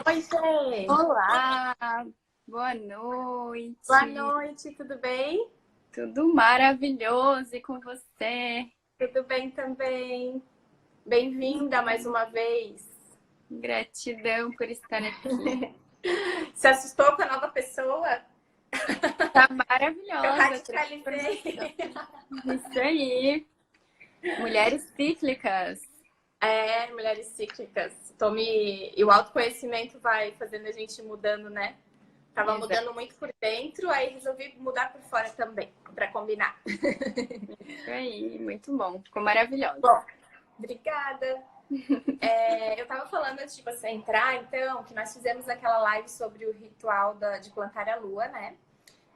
Oi, Fê. Olá, boa noite. Boa noite, tudo bem? Tudo maravilhoso e com você? Tudo bem também. Bem-vinda mais uma vez. Gratidão por estar aqui. Se assustou com a nova pessoa? Tá Eu maravilhosa, radicalizei. isso aí. Mulheres cíclicas. Mulheres cíclicas. E o autoconhecimento vai fazendo a gente mudando, né? Tava Exato, mudando muito por dentro, aí resolvi mudar por fora também, para combinar. isso aí, muito bom. Ficou maravilhosa. Bom, obrigada. Eu tava falando antes de você entrar, então, que nós fizemos aquela live sobre o ritual de plantar a lua, né?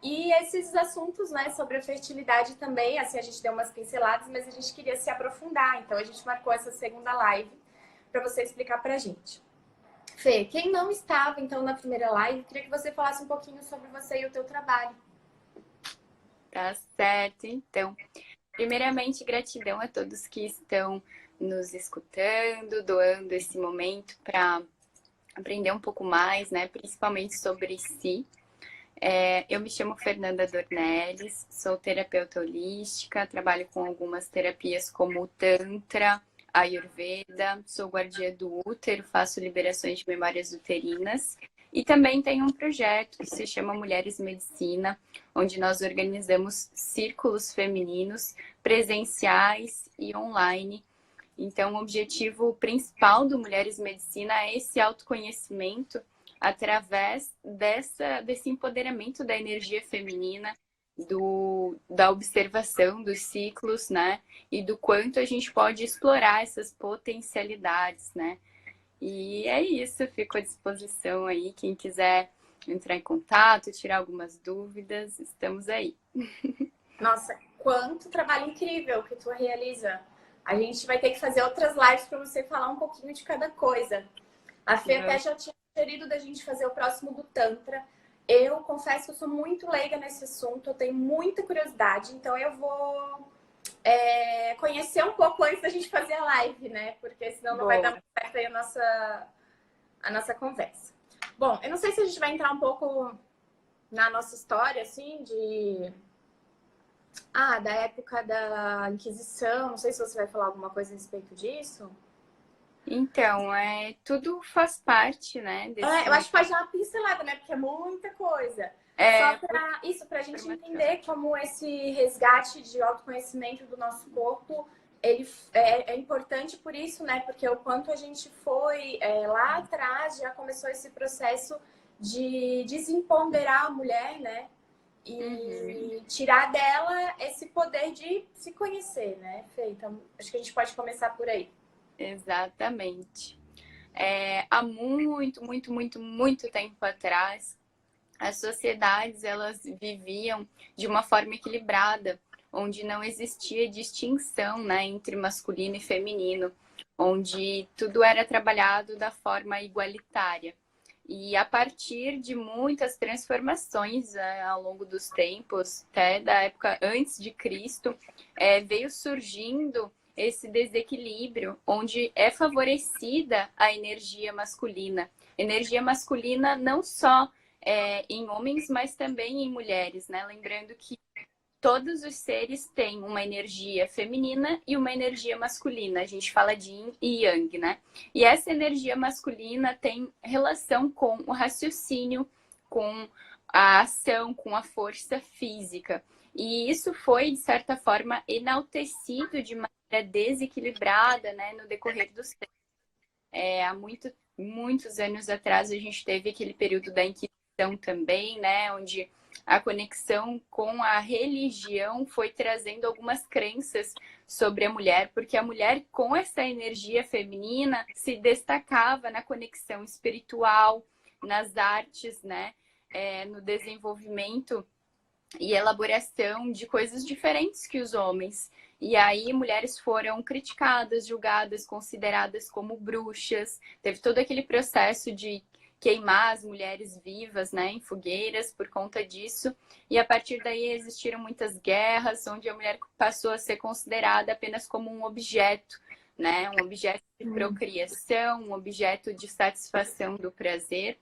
E esses assuntos, né, sobre a fertilidade também, assim, a gente deu umas pinceladas, mas a gente queria se aprofundar, então a gente marcou essa segunda live para você explicar pra gente. Fê, quem não estava, então, na primeira live, queria que você falasse um pouquinho sobre você e o teu trabalho. Tá certo, então. Primeiramente, gratidão a todos que estão nos escutando, doando esse momento para aprender um pouco mais, né? Principalmente sobre si. Eu me chamo Fernanda Dornelles, sou terapeuta holística, trabalho com algumas terapias como o Tantra, Ayurveda, sou guardiã do útero, faço liberações de memórias uterinas e também tenho um projeto que se chama Mulheres Medicina, onde nós organizamos círculos femininos presenciais e online. Então, o objetivo principal do Mulheres Medicina é esse autoconhecimento através desse empoderamento da energia feminina, da observação dos ciclos, né? E do quanto a gente pode explorar essas potencialidades, né? E é isso, fico à disposição aí. Quem quiser entrar em contato, tirar algumas dúvidas, estamos aí. Nossa, quanto trabalho incrível que tu realiza. A gente vai ter que fazer outras lives para você falar um pouquinho de cada coisa. A Fê até já tinha sugerido da gente fazer o próximo do Tantra. Eu confesso que eu sou muito leiga nesse assunto, eu tenho muita curiosidade, então eu vou conhecer um pouco antes da gente fazer a live, né? Porque senão não vai dar Boa. muito certo aí a nossa conversa. Bom, eu não sei se a gente vai entrar um pouco na nossa história, assim, da época da Inquisição. Não sei se você vai falar alguma coisa a respeito disso. Então, tudo faz parte, né, Eu desse acho que pode dar uma pincelada, né? Porque é muita coisa. Só é, para isso, para a gente informação. entender como esse resgate de autoconhecimento do nosso corpo ele é importante por isso, né? Porque o quanto a gente foi lá atrás já começou esse processo de desempoderar a mulher, né? Uhum, E tirar dela esse poder de se conhecer, né, Fê? Então, acho que a gente pode começar por aí. exatamente. Há muito tempo atrás, as sociedades elas viviam de uma forma equilibrada, onde não existia distinção, né, entre masculino e feminino, onde tudo era trabalhado da forma igualitária. E a partir de muitas transformações ao longo dos tempos, até da época antes de Cristo, veio surgindo esse desequilíbrio, onde é favorecida a energia masculina. Energia masculina não só em homens, mas também em mulheres, né? Lembrando que todos os seres têm uma energia feminina e uma energia masculina. A gente fala de yin e yang, né? E essa energia masculina tem relação com o raciocínio, com a ação, com a força física. E isso foi, de certa forma, enaltecido de maneira desequilibrada, né, no decorrer dos tempos. Há muitos anos atrás, a gente teve aquele período da Inquisição também, né, onde a conexão com a religião foi trazendo algumas crenças sobre a mulher, porque a mulher, com essa energia feminina, se destacava na conexão espiritual, nas artes, né, no desenvolvimento e elaboração de coisas diferentes que os homens. E aí mulheres foram criticadas, julgadas, consideradas como bruxas. Teve todo aquele processo de queimar as mulheres vivas, né, em fogueiras por conta disso. E a partir daí existiram muitas guerras, onde a mulher passou a ser considerada apenas como um objeto, né? Um objeto de procriação, um objeto de satisfação do prazer.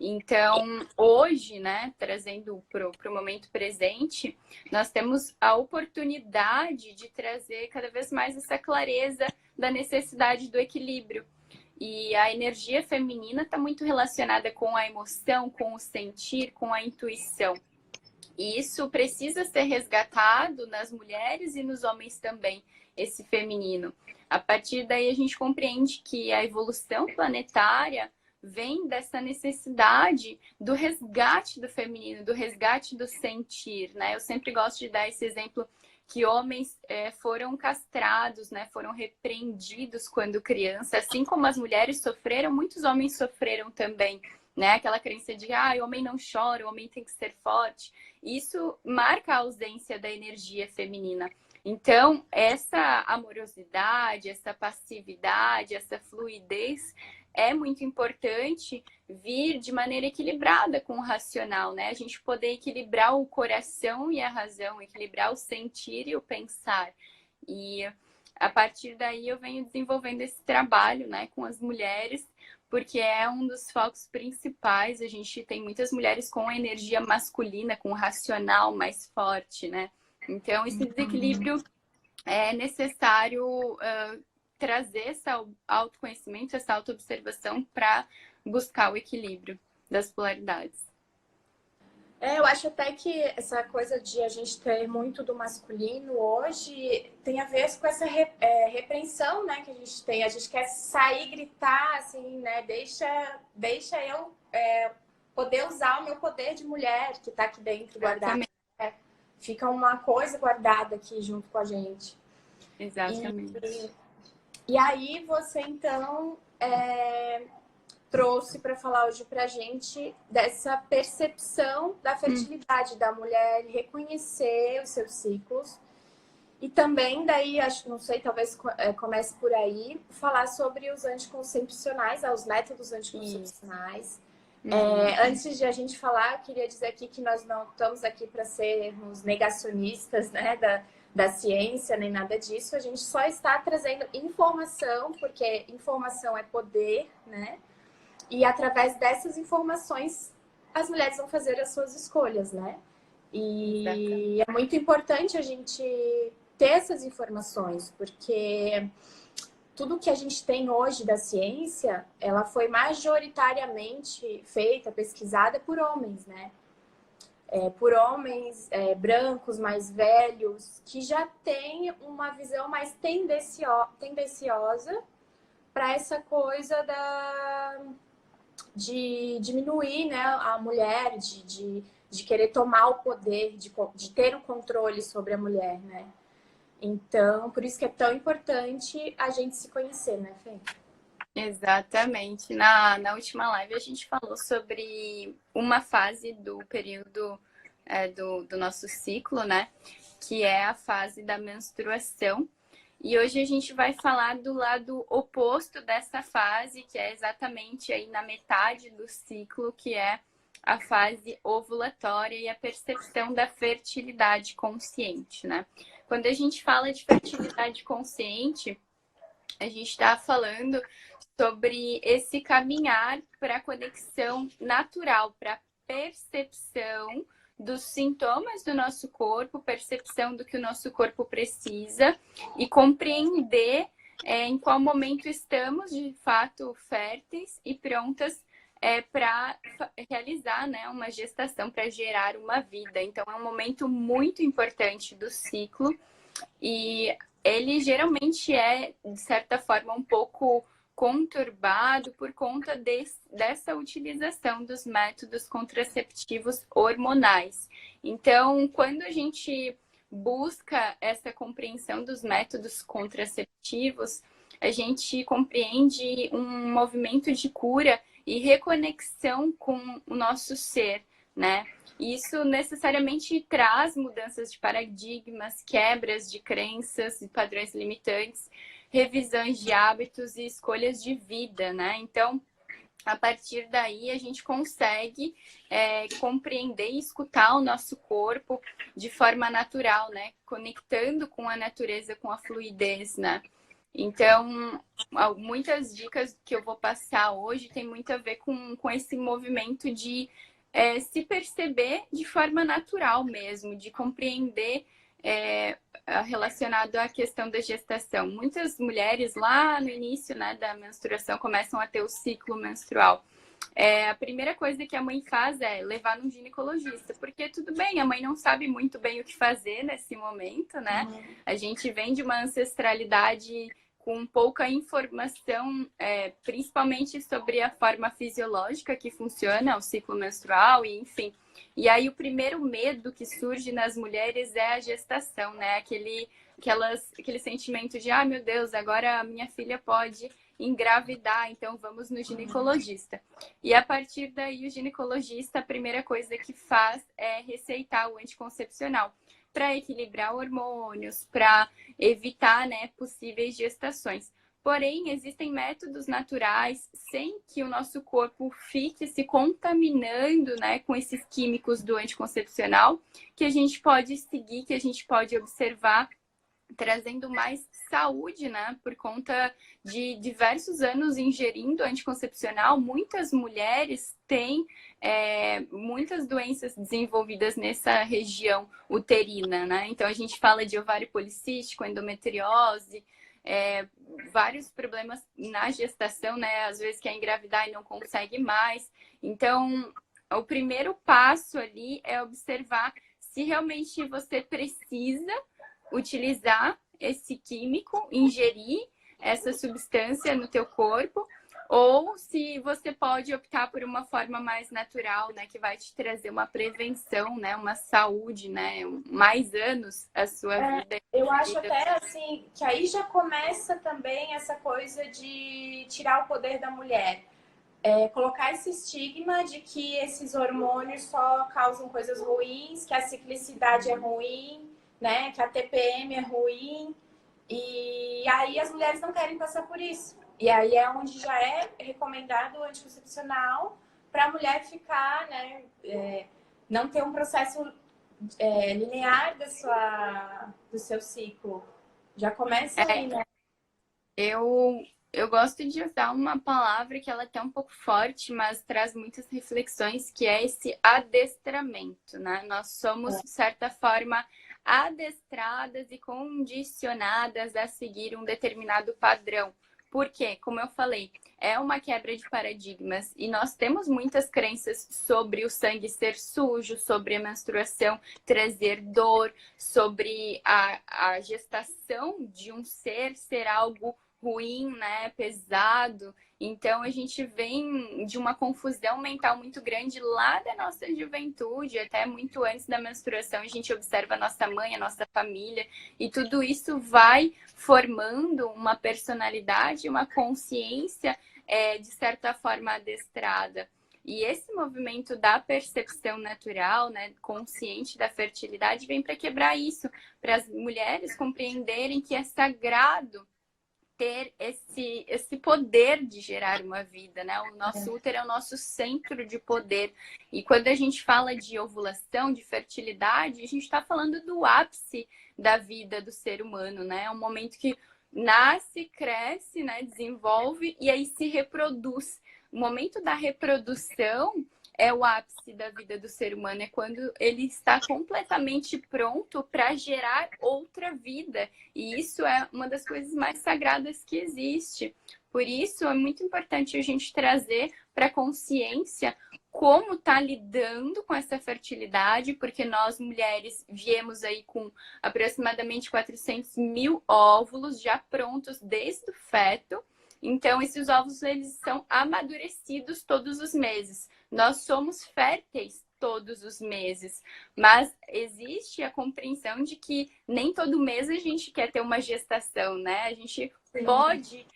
Então, hoje, né, trazendo para o momento presente, nós temos a oportunidade de trazer cada vez mais essa clareza da necessidade do equilíbrio. E a energia feminina está muito relacionada com a emoção, com o sentir, com a intuição. E isso precisa ser resgatado nas mulheres e nos homens também, esse feminino. A partir daí a gente compreende que a evolução planetária vem dessa necessidade do resgate do feminino, do resgate do sentir, né? Eu sempre gosto de dar esse exemplo que homens foram castrados, né? Foram repreendidos quando criança, assim como as mulheres sofreram, muitos homens sofreram também, né? Aquela crença de, o homem não chora, o homem tem que ser forte. Isso marca a ausência da energia feminina. Então, essa amorosidade, essa passividade, essa fluidez é muito importante vir de maneira equilibrada com o racional, né? A gente poder equilibrar o coração e a razão, equilibrar o sentir e o pensar. E a partir daí eu venho desenvolvendo esse trabalho, né, com as mulheres, porque é um dos focos principais. A gente tem muitas mulheres com a energia masculina, com o racional mais forte, né? Então, esse desequilíbrio é necessário trazer esse autoconhecimento, essa autoobservação para buscar o equilíbrio das polaridades. Eu acho até que essa coisa de a gente ter muito do masculino hoje tem a ver com essa repreensão, né, que a gente tem. A gente quer sair, gritar, assim, né, deixa eu poder usar o meu poder de mulher que está aqui dentro guardado. Fica uma coisa guardada aqui junto com a gente. Exatamente. E aí você, então, trouxe para falar hoje para a gente dessa percepção da fertilidade da mulher, reconhecer os seus ciclos. E também, daí, acho, não sei, talvez comece por aí, falar sobre os anticoncepcionais, os métodos anticoncepcionais. Antes de a gente falar, eu queria dizer aqui que nós não estamos aqui para sermos negacionistas, né, da ciência, nem nada disso. A gente só está trazendo informação, porque informação é poder, né? E através dessas informações, as mulheres vão fazer as suas escolhas, né? E é muito importante a gente ter essas informações, porque tudo que a gente tem hoje da ciência, ela foi majoritariamente feita, pesquisada por homens, né? Por homens brancos, mais velhos, que já têm uma visão mais tendenciosa para essa coisa de diminuir, né, a mulher, de querer tomar o poder, de ter o controle sobre a mulher, né? Então, por isso que é tão importante a gente se conhecer, né, Fê? Exatamente. Na última live a gente falou sobre uma fase do período do nosso ciclo, né? Que é a fase da menstruação. E hoje a gente vai falar do lado oposto dessa fase, que é exatamente aí na metade do ciclo, que é a fase ovulatória e a percepção da fertilidade consciente, né? Quando a gente fala de fertilidade consciente, a gente está falando sobre esse caminhar para a conexão natural, para a percepção dos sintomas do nosso corpo, percepção do que o nosso corpo precisa e compreender em qual momento estamos de fato férteis e prontas para realizar, né, uma gestação, para gerar uma vida. Então é um momento muito importante do ciclo e ele geralmente é, de certa forma, um pouco conturbado por conta dessa utilização dos métodos contraceptivos hormonais. Então, quando a gente busca essa compreensão dos métodos contraceptivos, a gente compreende um movimento de cura e reconexão com o nosso ser, né? Isso necessariamente traz mudanças de paradigmas, quebras de crenças e padrões limitantes, revisões de hábitos e escolhas de vida, né? Então, a partir daí, a gente consegue compreender e escutar o nosso corpo de forma natural, né? Conectando com a natureza, com a fluidez, né? Então, muitas dicas que eu vou passar hoje tem muito a ver com esse movimento de se perceber de forma natural mesmo, de compreender relacionado à questão da gestação. Muitas mulheres lá no início, né, da menstruação começam a ter o ciclo menstrual. A primeira coisa que a mãe faz é levar num ginecologista, porque tudo bem, a mãe não sabe muito bem o que fazer nesse momento, né? A gente vem de uma ancestralidade com pouca informação, principalmente sobre a forma fisiológica que funciona o ciclo menstrual, e enfim. E aí o primeiro medo que surge nas mulheres é a gestação, né? Aquele sentimento de, ah, meu Deus, agora a minha filha pode engravidar, então vamos no ginecologista. E a partir daí, o ginecologista, a primeira coisa que faz é receitar o anticoncepcional para equilibrar hormônios, para evitar, né, possíveis gestações. Porém, existem métodos naturais sem que o nosso corpo fique se contaminando, né, com esses químicos do anticoncepcional, que a gente pode seguir, que a gente pode observar, trazendo mais saúde, né? Por conta de diversos anos ingerindo anticoncepcional, muitas mulheres têm muitas doenças desenvolvidas nessa região uterina, né? Então a gente fala de ovário policístico, endometriose, vários problemas na gestação, né? Às vezes quer engravidar e não consegue mais. Então, o primeiro passo ali é observar se realmente você precisa utilizar esse químico, ingerir essa substância no teu corpo, ou se você pode optar por uma forma mais natural, né, que vai te trazer uma prevenção, né, uma saúde, né, mais anos a sua vida. Eu acho até assim que aí já começa também essa coisa de tirar o poder da mulher. Colocar esse estigma de que esses hormônios só causam coisas ruins, que a ciclicidade é ruim, né? Que a TPM é ruim. E aí as mulheres não querem passar por isso. E aí é onde já é recomendado o anticoncepcional para a mulher ficar, né? Não ter um processo linear do seu ciclo. Já começa aí, né? Eu gosto de usar uma palavra que ela é até um pouco forte, mas traz muitas reflexões, que é esse adestramento, né? Nós somos, de certa forma, adestradas e condicionadas a seguir um determinado padrão. Por quê? Como eu falei, é uma quebra de paradigmas e nós temos muitas crenças sobre o sangue ser sujo, sobre a menstruação trazer dor, sobre a gestação de um ser algo ruim, né, pesado. Então a gente vem de uma confusão mental muito grande lá da nossa juventude, até muito antes da menstruação. A gente observa a nossa mãe, a nossa família, e tudo isso vai formando uma personalidade, uma consciência de certa forma adestrada. E esse movimento da percepção natural, né, consciente da fertilidade, vem para quebrar isso, para as mulheres compreenderem que é sagrado ter esse poder de gerar uma vida, né? O nosso útero é o nosso centro de poder. E quando a gente fala de ovulação, de fertilidade, a gente está falando do ápice da vida do ser humano, né? É um momento que nasce, cresce, né? Desenvolve e aí se reproduz. O momento da reprodução é o ápice da vida do ser humano, é quando ele está completamente pronto para gerar outra vida. E isso é uma das coisas mais sagradas que existe. Por isso, é muito importante a gente trazer para a consciência como está lidando com essa fertilidade, porque nós, mulheres, viemos aí com aproximadamente 400 mil óvulos já prontos desde o feto. Então, esses óvulos, eles são amadurecidos todos os meses. Nós somos férteis todos os meses, mas existe a compreensão de que nem todo mês a gente quer ter uma gestação, né? A gente pode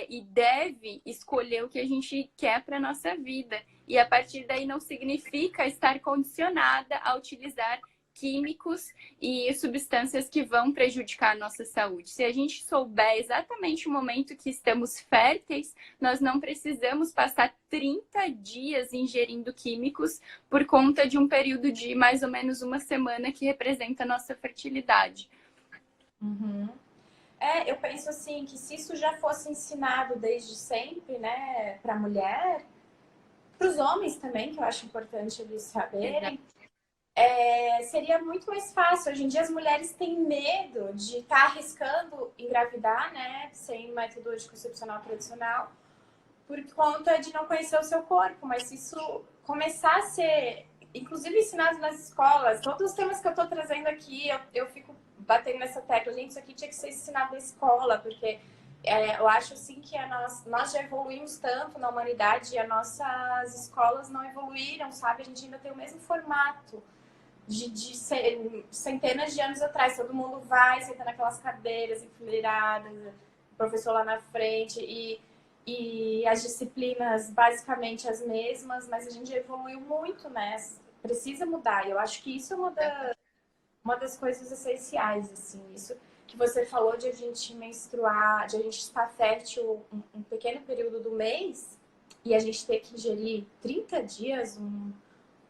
e deve escolher o que a gente quer para nossa vida. E a partir daí não significa estar condicionada a utilizar químicos e substâncias que vão prejudicar a nossa saúde. Se a gente souber exatamente o momento que estamos férteis, nós não precisamos passar 30 dias ingerindo químicos por conta de um período de mais ou menos uma semana que representa a nossa fertilidade. Uhum. eu penso assim, que se isso já fosse ensinado desde sempre, né, para a mulher, para os homens também, que eu acho importante eles Exato. saberem, seria muito mais fácil. Hoje em dia as mulheres têm medo de estar arriscando engravidar, né, sem método anticoncepcional tradicional, por conta de não conhecer o seu corpo. Mas se isso começar a ser, inclusive, ensinado nas escolas, todos os temas que eu estou trazendo aqui, eu fico batendo nessa tecla. Gente, isso aqui tinha que ser ensinado na escola, porque eu acho assim que nós já evoluímos tanto na humanidade e as nossas escolas não evoluíram, sabe? A gente ainda tem o mesmo formato de centenas de anos atrás. Todo mundo vai, senta naquelas cadeiras enfileiradas, o professor lá na frente, e as disciplinas basicamente as mesmas, mas a gente evoluiu muito, né? Precisa mudar. E eu acho que isso é uma das coisas essenciais, assim. Isso que você falou de a gente menstruar, de a gente estar fértil um pequeno período do mês e a gente ter que ingerir 30 dias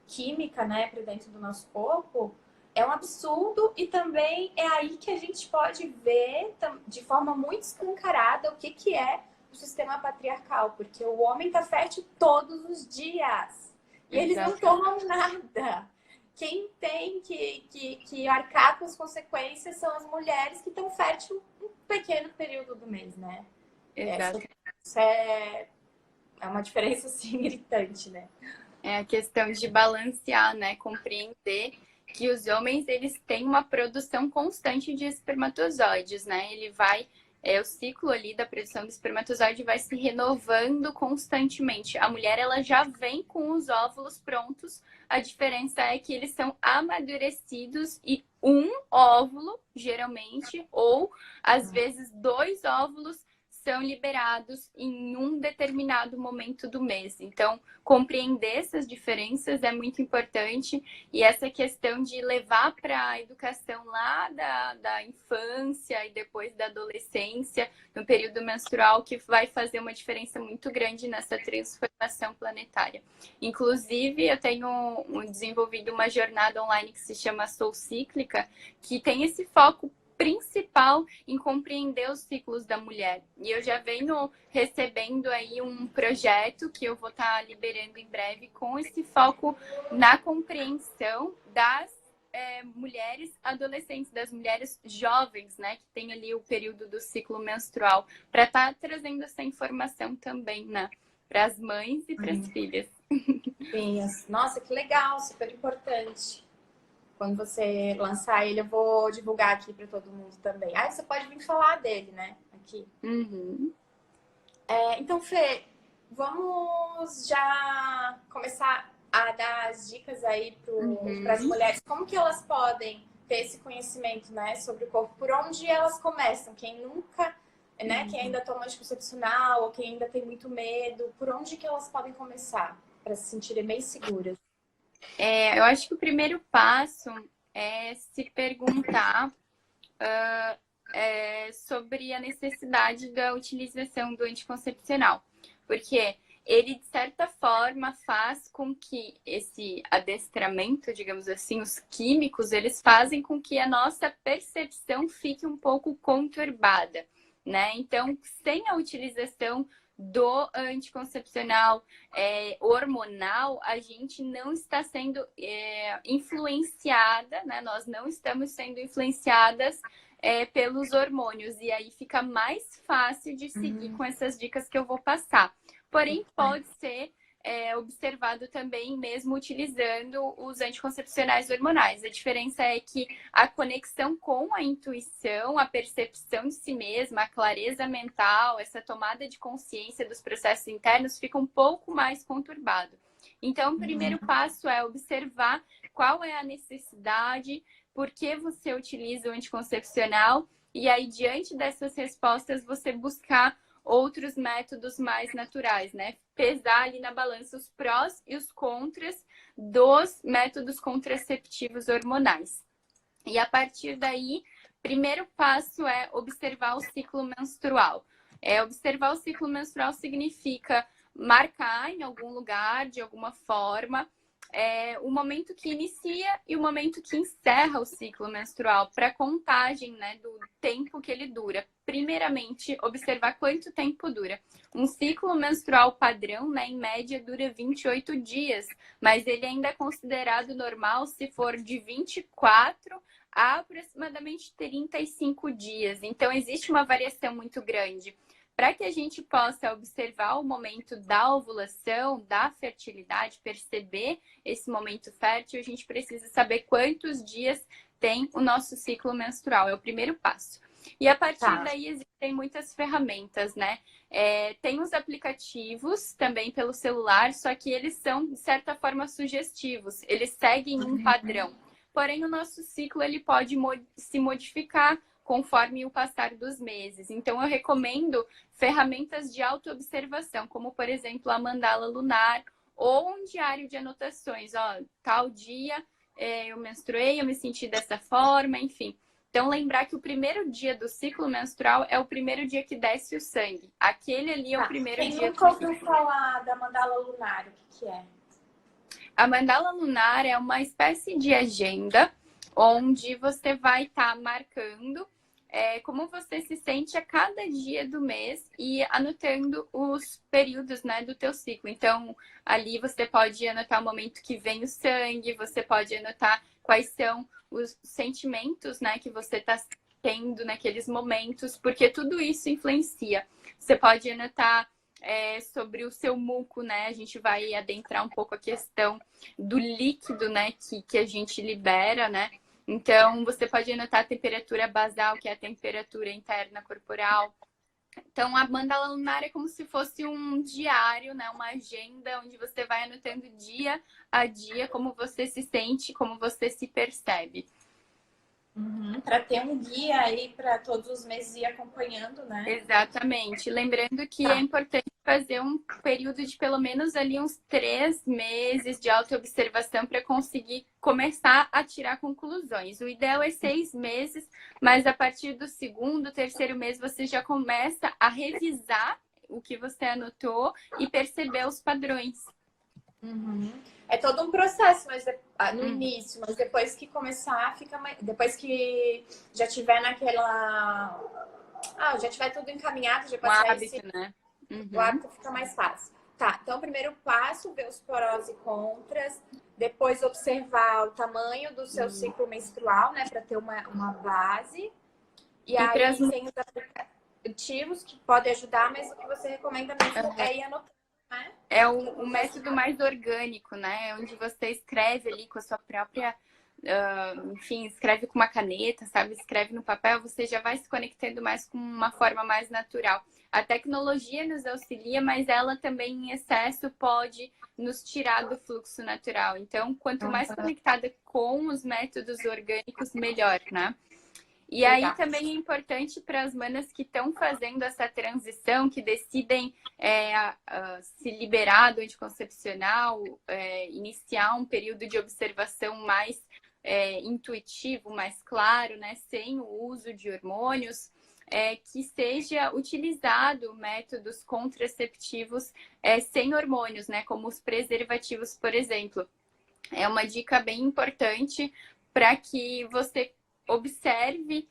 química, né, para dentro do nosso corpo, é um absurdo. E também é aí que a gente pode ver de forma muito escancarada o que é o sistema patriarcal, porque o homem está fértil todos os dias e eles não Exato. tomam nada. Quem tem que arcar com as consequências são as mulheres que estão férteis um pequeno período do mês, né? Exato. Isso é uma diferença assim gritante, né? É a questão de balancear, né? Compreender que os homens, eles têm uma produção constante de espermatozoides, né? Ele vai... o ciclo ali da produção do espermatozoide vai se renovando constantemente. A mulher, ela já vem com os óvulos prontos. A diferença é que eles são amadurecidos e um óvulo, geralmente, ou às vezes 2 óvulos são liberados em um determinado momento do mês. Então, compreender essas diferenças é muito importante, e essa questão de levar para a educação lá da infância e depois da adolescência, no período menstrual, que vai fazer uma diferença muito grande nessa transformação planetária. Inclusive, eu tenho desenvolvido uma jornada online que se chama Sou Cíclica, que tem esse foco principal em compreender os ciclos da mulher. E eu já venho recebendo aí um projeto que eu vou estar liberando em breve com esse foco na compreensão das mulheres adolescentes, das mulheres jovens, né, que tem ali o período do ciclo menstrual, para estar trazendo essa informação também, né, para as mães e para as filhas. Sim, nossa, que legal, super importante. Quando você lançar ele, eu vou divulgar aqui para todo mundo também. Ah, você pode vir falar dele, né? Aqui. Uhum. Então, Fê, vamos já começar a dar as dicas aí para as mulheres. Como que elas podem ter esse conhecimento, né, sobre o corpo? Por onde elas começam? Quem nunca, né, quem ainda toma anticoncepcional ou quem ainda tem muito medo, por onde que elas podem começar para se sentirem bem seguras? Eu acho que o primeiro passo é se perguntar sobre a necessidade da utilização do anticoncepcional, porque ele, de certa forma, faz com que esse adestramento, digamos assim, os químicos, eles fazem com que a nossa percepção fique um pouco conturbada, né? Então, sem a utilização do anticoncepcional hormonal, a gente não está sendo influenciada, né? Nós não estamos sendo influenciadas pelos hormônios, e aí fica mais fácil de seguir com essas dicas que eu vou passar. Porém, pode ser observado também mesmo utilizando os anticoncepcionais hormonais. A diferença é que a conexão com a intuição, a percepção de si mesma, a clareza mental, essa tomada de consciência dos processos internos fica um pouco mais conturbado. Então, o primeiro passo é observar qual é a necessidade, por que você utiliza o anticoncepcional, e aí, diante dessas respostas, você buscar outros métodos mais naturais, né? Pesar ali na balança os prós e os contras dos métodos contraceptivos hormonais. E a partir daí, primeiro passo é observar o ciclo menstrual. Observar o ciclo menstrual significa marcar em algum lugar, de alguma forma, o momento que inicia e o momento que encerra o ciclo menstrual, para contagem, né, do tempo que ele dura. Primeiramente, observar quanto tempo dura. Um ciclo menstrual padrão, né, em média, dura 28 dias, mas ele ainda é considerado normal se for de 24 a aproximadamente 35 dias. Então, existe uma variação muito grande. Para que a gente possa observar o momento da ovulação, da fertilidade, perceber esse momento fértil, a gente precisa saber quantos dias tem o nosso ciclo menstrual. É o primeiro passo. E a partir daí existem muitas ferramentas, né? Tem os aplicativos também pelo celular, só que eles são, de certa forma, sugestivos. Eles seguem um padrão. Porém, o nosso ciclo ele pode se modificar conforme o passar dos meses. Então, eu recomendo ferramentas de autoobservação, como, por exemplo, a mandala lunar ou um diário de anotações. Ó, tal dia eu menstruei, eu me senti dessa forma, enfim. Então, lembrar que o primeiro dia do ciclo menstrual é o primeiro dia que desce o sangue. Aquele ali é o primeiro dia. Quem nunca ouviu falar da mandala lunar, o que é? A mandala lunar é uma espécie de agenda onde você vai estar marcando como você se sente a cada dia do mês e anotando os períodos, né, do teu ciclo. Então, ali você pode anotar o momento que vem o sangue, você pode anotar quais são os sentimentos, né, que você está tendo naqueles momentos, porque tudo isso influencia. Você pode anotar sobre o seu muco, né? A gente vai adentrar um pouco a questão do líquido, né, que a gente libera, né? Então, você pode anotar a temperatura basal, que é a temperatura interna corporal. Então, a mandala lunar é como se fosse um diário, né? Uma agenda onde você vai anotando dia a dia como você se sente, como você se percebe. Para ter um guia aí para todos os meses ir acompanhando, né? Exatamente. Lembrando que é importante fazer um período de pelo menos ali uns 3 meses de autoobservação para conseguir começar a tirar conclusões. O ideal é 6 meses, mas a partir do segundo, terceiro mês você já começa a revisar o que você anotou e perceber os padrões. É todo um processo, mas no início, mas depois que começar, fica mais. Depois que já tiver naquela. Já tiver tudo encaminhado, já pode sair Hábito, né? O hábito fica mais fácil. Tá, então primeiro passo, ver os prós e contras, depois observar o tamanho do seu ciclo menstrual, né, para ter uma base. E aí tem os aplicativos que podem ajudar, mas o que você recomenda mesmo é ir anotando, né? É o método mais orgânico, né? Onde você escreve ali com a sua própria... enfim, escreve com uma caneta, sabe? Escreve no papel, você já vai se conectando mais com uma forma mais natural. A tecnologia nos auxilia, mas ela também em excesso pode nos tirar do fluxo natural. Então, quanto mais conectada com os métodos orgânicos, melhor, né? E aí também é importante para as manas que estão fazendo essa transição, que decidem se liberar do anticoncepcional, iniciar um período de observação mais intuitivo, mais claro, né, sem o uso de hormônios, que seja utilizado métodos contraceptivos sem hormônios, né, como os preservativos, por exemplo. É uma dica bem importante para que você observe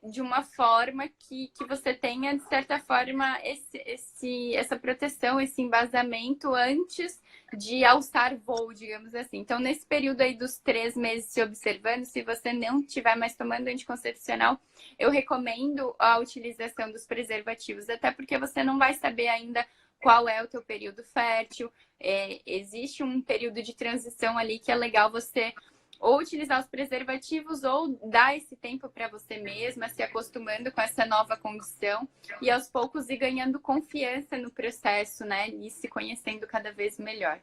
de uma forma que você tenha, de certa forma, essa proteção, esse embasamento antes de alçar voo, digamos assim. Então, nesse período aí dos 3 meses se observando, se você não estiver mais tomando anticoncepcional, eu recomendo a utilização dos preservativos, até porque você não vai saber ainda qual é o teu período fértil. Existe um período de transição ali que é legal você ou utilizar os preservativos ou dar esse tempo para você mesma, se acostumando com essa nova condição e aos poucos ir ganhando confiança no processo, né? E se conhecendo cada vez melhor.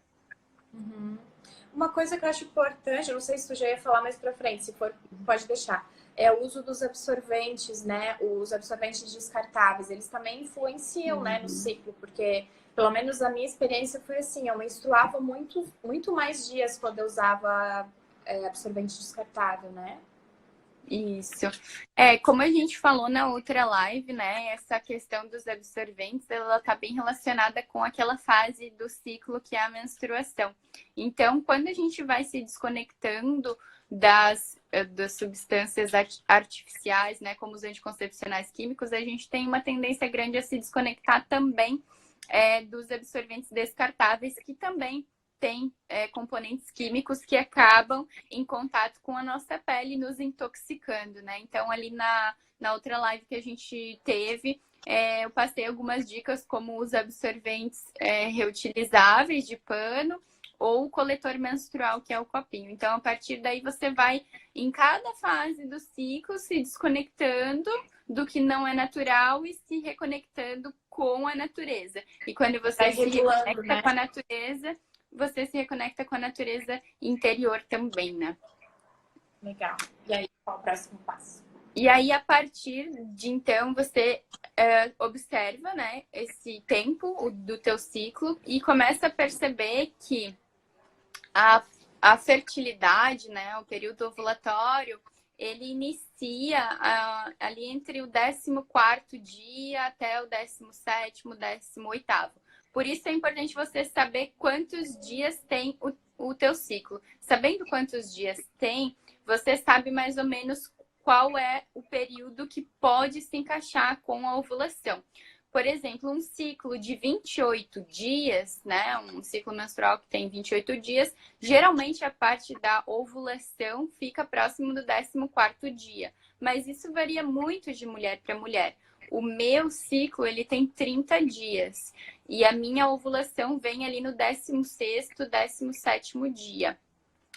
Uma coisa que eu acho importante, eu não sei se tu já ia falar mais para frente, se for, pode deixar, é o uso dos absorventes, né? Os absorventes descartáveis, eles também influenciam, né, no ciclo, porque pelo menos a minha experiência foi assim, eu menstruava muito mais dias quando eu usava absorvente descartável, né? Isso. Como a gente falou na outra live, né? Essa questão dos absorventes, ela tá bem relacionada com aquela fase do ciclo que é a menstruação. Então, quando a gente vai se desconectando das substâncias artificiais, né? Como os anticoncepcionais químicos, a gente tem uma tendência grande a se desconectar também dos absorventes descartáveis, que também tem componentes químicos que acabam em contato com a nossa pele, nos intoxicando, né? Então, ali na outra live que a gente teve, eu passei algumas dicas como os absorventes reutilizáveis de pano ou o coletor menstrual, que é o copinho. Então, a partir daí, você vai, em cada fase do ciclo, se desconectando do que não é natural e se reconectando com a natureza. E quando você se reconecta com a natureza, você se reconecta com a natureza interior também, né? Legal. E aí, qual o próximo passo? E aí, a partir de então, você observa, né, esse tempo do teu ciclo e começa a perceber que a fertilidade, né, o período ovulatório, ele inicia ali entre o 14º dia até o 17º, 18º. Por isso é importante você saber quantos dias tem o teu ciclo. Sabendo quantos dias tem, você sabe mais ou menos qual é o período que pode se encaixar com a ovulação. Por exemplo, um ciclo de 28 dias, né? Um ciclo menstrual que tem 28 dias, geralmente a parte da ovulação fica próximo do 14º dia. Mas isso varia muito de mulher para mulher. O meu ciclo, ele tem 30 dias. E a minha ovulação vem ali no 16º, 17º dia.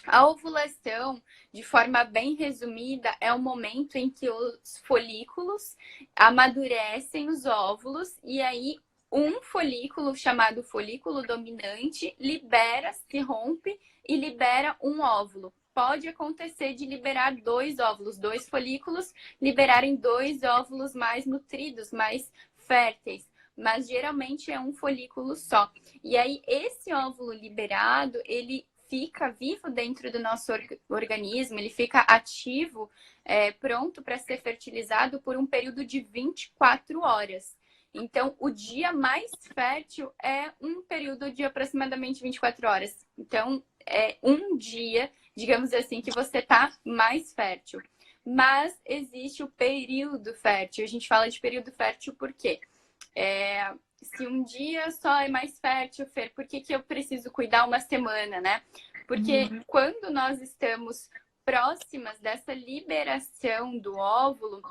A ovulação, de forma bem resumida, é o momento em que os folículos amadurecem os óvulos e aí um folículo, chamado folículo dominante, se rompe e libera um óvulo. Pode acontecer de liberar 2 óvulos, 2 folículos, liberarem 2 óvulos mais nutridos, mais férteis. Mas geralmente é um folículo só. E aí, esse óvulo liberado, ele fica vivo dentro do nosso organismo, ele fica ativo, pronto para ser fertilizado por um período de 24 horas. Então, o dia mais fértil é um período de aproximadamente 24 horas. Então, é um dia, digamos assim, que você está mais fértil. Mas existe o período fértil. A gente fala de período fértil por quê? Se um dia só é mais fértil, Fer, por que eu preciso cuidar uma semana, né? Porque quando nós estamos próximas dessa liberação do óvulo,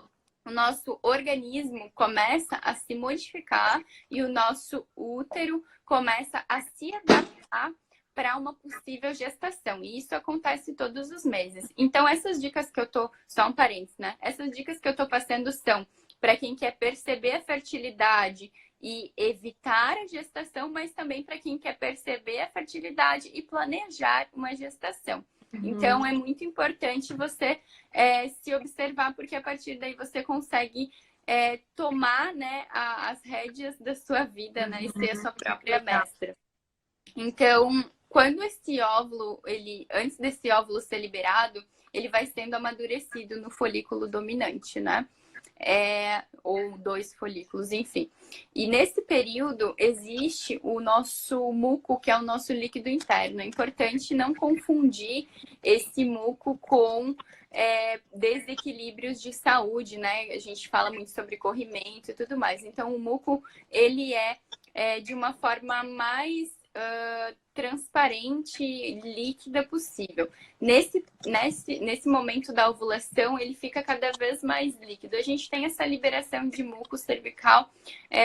o nosso organismo começa a se modificar e o nosso útero começa a se adaptar para uma possível gestação. E isso acontece todos os meses. Então, essas dicas que eu tô... Só um parênteses, né? Essas dicas que eu tô passando são para quem quer perceber a fertilidade e evitar a gestação, mas também para quem quer perceber a fertilidade e planejar uma gestação. Então, é muito importante você se observar, porque a partir daí você consegue tomar, né, as rédeas da sua vida, né, e ser a sua própria mestra. Então, quando esse óvulo, antes desse óvulo ser liberado, ele vai sendo amadurecido no folículo dominante, né? Ou 2 folículos, enfim. E nesse período existe o nosso muco, que é o nosso líquido interno. É importante não confundir esse muco com desequilíbrios de saúde, né? A gente fala muito sobre corrimento e tudo mais. Então, o muco, ele de uma forma mais transparente, líquida possível. Nesse momento da ovulação, ele fica cada vez mais líquido. A gente tem essa liberação de muco cervical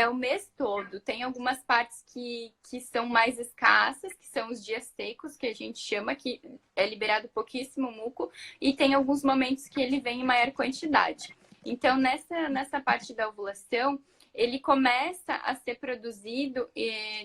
o mês todo. Tem algumas partes que são mais escassas, que são os dias secos, que a gente chama, que é liberado pouquíssimo muco, e tem alguns momentos que ele vem em maior quantidade. Então, nessa parte da ovulação, ele começa a ser produzido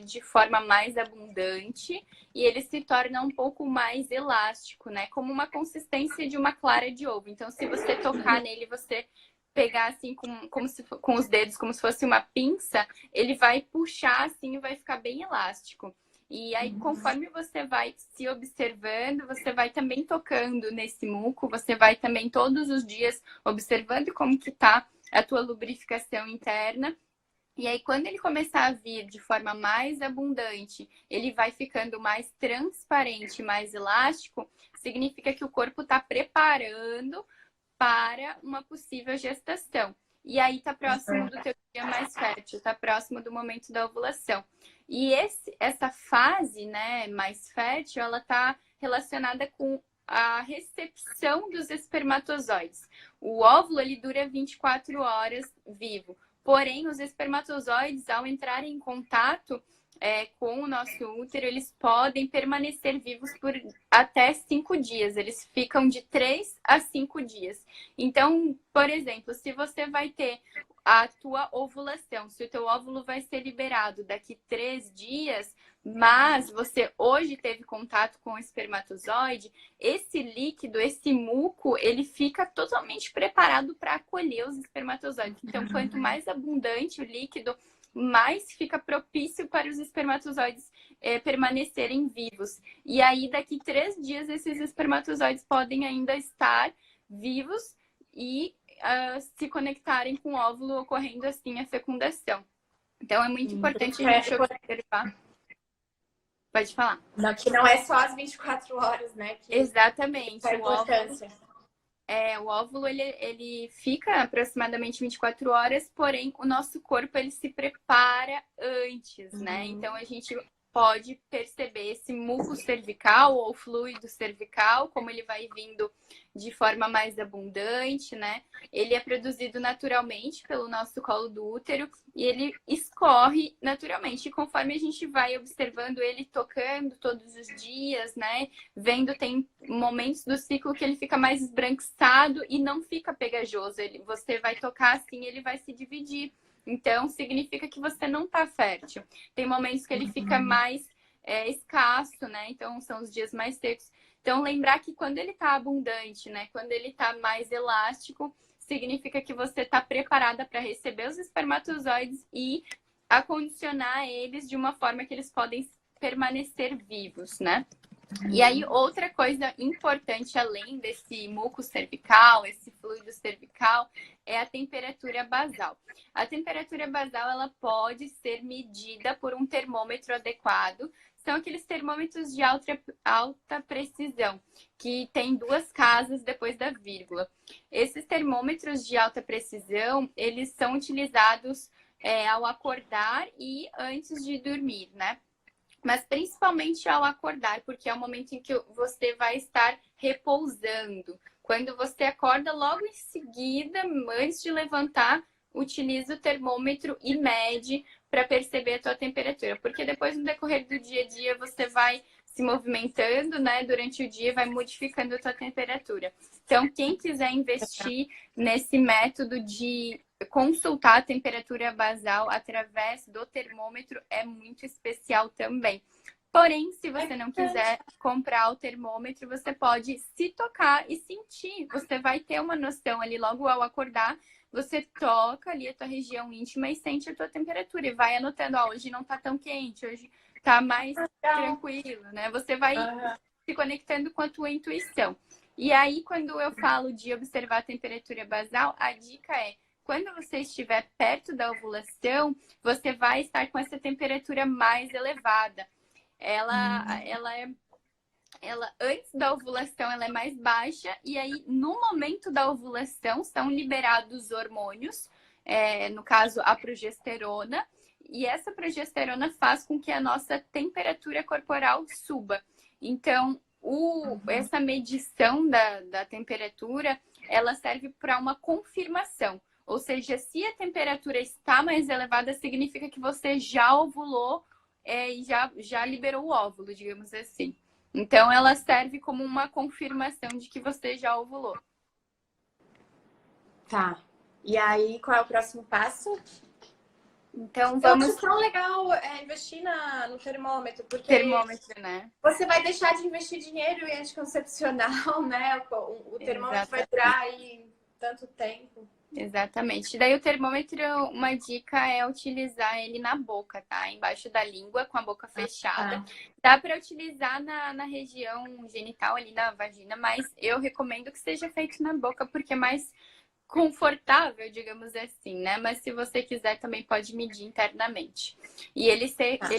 de forma mais abundante e ele se torna um pouco mais elástico, né? Como uma consistência de uma clara de ovo. Então, se você tocar nele, você pegar assim com os dedos, como se fosse uma pinça, ele vai puxar assim e vai ficar bem elástico. E aí, conforme você vai se observando, você vai também tocando nesse muco, você vai também todos os dias observando como que tá a tua lubrificação interna. E aí, quando ele começar a vir de forma mais abundante, ele vai ficando mais transparente, mais elástico, significa que o corpo está preparando para uma possível gestação. E aí está próximo do teu dia mais fértil, está próximo do momento da ovulação. E essa fase, né, mais fértil, ela está relacionada com a recepção dos espermatozoides. O óvulo, ele dura 24 horas vivo. Porém, os espermatozoides, ao entrarem em contato com o nosso útero, eles podem permanecer vivos por até 5 dias. Eles ficam de 3 a 5 dias. Então, por exemplo, se você vai ter a tua ovulação, se o teu óvulo vai ser liberado daqui 3 dias, mas você hoje teve contato com o espermatozoide, esse líquido, esse muco, ele fica totalmente preparado para acolher os espermatozoides. Então, quanto mais abundante o líquido, mais fica propício para os espermatozoides permanecerem vivos. E aí, daqui 3 dias, esses espermatozoides podem ainda estar vivos e se conectarem com o óvulo, ocorrendo assim a fecundação. Então, é muito importante a gente observar. Pode falar. Não, que não é só as 24 horas, né? Exatamente. A importância. O óvulo, ele fica aproximadamente 24 horas, porém, o nosso corpo, ele se prepara antes, né? Então, a gente pode perceber esse muco cervical ou fluido cervical, como ele vai vindo de forma mais abundante, né? Ele é produzido naturalmente pelo nosso colo do útero e ele escorre naturalmente. E conforme a gente vai observando ele tocando todos os dias, né? Vendo, tem momentos do ciclo que ele fica mais esbranquiçado e não fica pegajoso. Você vai tocar assim, ele vai se dividir. Então, significa que você não está fértil. Tem momentos que ele fica mais escasso, né? Então, são os dias mais secos. Então, lembrar que quando ele está abundante, né? Quando ele está mais elástico, significa que você está preparada para receber os espermatozoides e acondicionar eles de uma forma que eles podem permanecer vivos, né? E aí, outra coisa importante, além desse muco cervical, esse fluido cervical, é a temperatura basal. A temperatura basal, ela pode ser medida por um termômetro adequado. São aqueles termômetros de alta precisão, que tem 2 casas depois da vírgula. Esses termômetros de alta precisão, eles são utilizados ao acordar e antes de dormir, né? Mas principalmente ao acordar, porque é o momento em que você vai estar repousando. Quando você acorda, logo em seguida, antes de levantar, utiliza o termômetro e mede para perceber a tua temperatura. Porque depois, no decorrer do dia a dia, você vai se movimentando, né? Durante o dia, vai modificando a tua temperatura. Então, quem quiser investir nesse método de consultar a temperatura basal através do termômetro é muito especial também. Porém, se você não quiser comprar o termômetro, você pode se tocar e sentir. Você vai ter uma noção ali logo ao acordar. Você toca ali a tua região íntima e sente a tua temperatura. E vai anotando, hoje não tá tão quente, hoje tá mais tranquilo, né? Você vai se conectando com a tua intuição. E aí, quando eu falo de observar a temperatura basal, a dica é: quando você estiver perto da ovulação, você vai estar com essa temperatura mais elevada. Ela antes da ovulação, ela é mais baixa. E aí, no momento da ovulação, são liberados hormônios, no caso, a progesterona. E essa progesterona faz com que a nossa temperatura corporal suba. Então, essa medição da temperatura, ela serve para uma confirmação. Ou seja, se a temperatura está mais elevada, significa que você já ovulou e já liberou o óvulo, digamos assim. Então, ela serve como uma confirmação de que você já ovulou. Tá. E aí, qual é o próximo passo? Então, vamos... Eu acho tão legal investir no termômetro, porque termômetro, né? Você vai deixar de investir dinheiro em anticoncepcional, né? O termômetro vai durar aí tanto tempo. Exatamente. Daí o termômetro, uma dica é utilizar ele na boca, tá? Embaixo da língua, com a boca fechada. Tá. Dá para utilizar na região genital, ali na vagina, mas eu recomendo que seja feito na boca, porque é mais confortável, digamos assim, né? Mas se você quiser, também pode medir internamente. E ele